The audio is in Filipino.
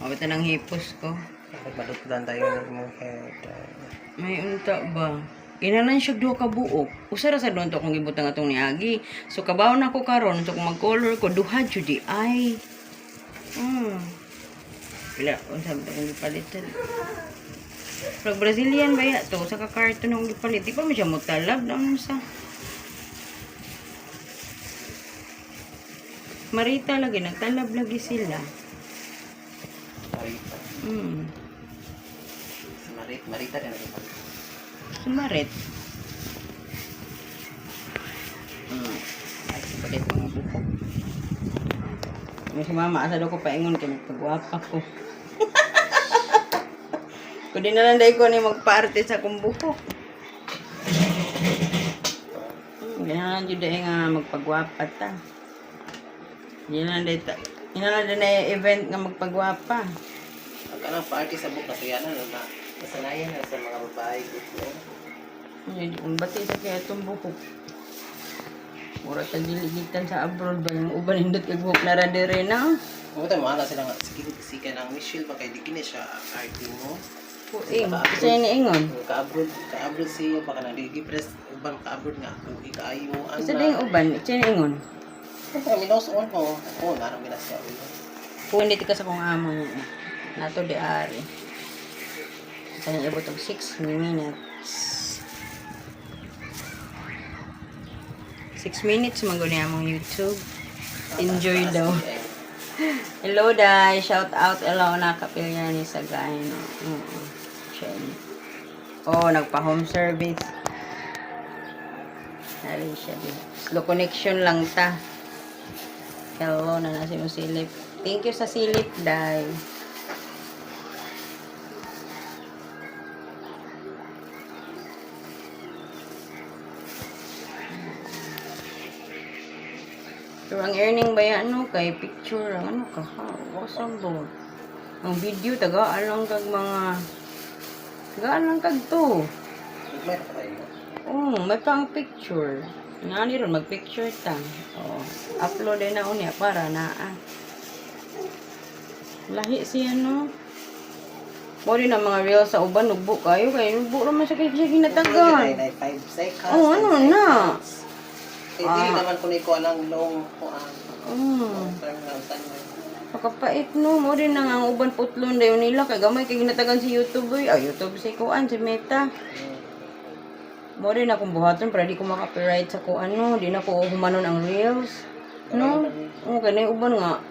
Mabita ng hipos ko. Balot-balutan tayo ng imong head. May unta ba? Kinanan siya duha ka buok. Usara sa doon to akong gibutang atong niagi. So kabaw na ko karon so kung mag-color ko duha jud di ay. Pila unsa ba akong gipalitan? Pag Brazilian ba ya to sa ka carton akong gipalit. Di pa man siya motalab na sa. Marita lagi nagtalab lagi sila. Marita. Marita din ako. Sumarit. Ay, palit mga buko. May si mama, asa daw ko paingon kay magpagwapa ko. Kung di na lang dahil ko ni magparte sa kong buko. Ganyan lang dyan dahil nga magpagwapa ta. Yan lang dahil ta. Yan lang dahil na event nga magpagwapa. Ang kanang party sa buka so yan na kasanayan na sa mga babae ko. Ang bati sa kaya itong buhok. Mura ka diligitan sa abroad ba yung uban hindot kag buhok na radere na. Mo tayo mga sila nga sige ng Michelle ba kay di kini siya party mo. Puing, kasi niingon. Ka-abroad siya baka na di-press ubang ka-abroad nga kung ikaayo mo Kasi din uban, kasi niingon. Kami noson mo. Oo, narang ginasya. Kung hindi ka sa kong amo niya. Nato di ari. Kanya ibot og 6 minutes. 6 minutes man guni among YouTube. Enjoy daw. Hello dai, shout out hello na Kapilyani sa Gayno. Oh, nagpa-home service. Nari siya din. Slow connection lang ta. Hello na nasi mo silip. Thank you sa silip dai. So, ang earning ba yan, ano, kay picture, ano ka, ha, wasang bo. Ang video, tagaan lang kag mga, tagaan lang kag to. May pang picture. Nga ni ron, mag-picture ta. Upload din na unya para na, lahi siya, no. Mori na mga reels sa uban, nugbo kayo, kaya nugbo naman siya kaya ginatagan. 5 seconds. Ano na. Hindi naman kung ikaw anong long term lang tanong. Pakapait no, mo rin na nga ang uban putlon dayon nila kay gamay kay ginatagan si YouTube oy. YouTube si kuan si Meta. Mo rin akong buhaton para di ko maka-copyright sa kuan no, di na ko humanon ang reels. No? Kanay uban nga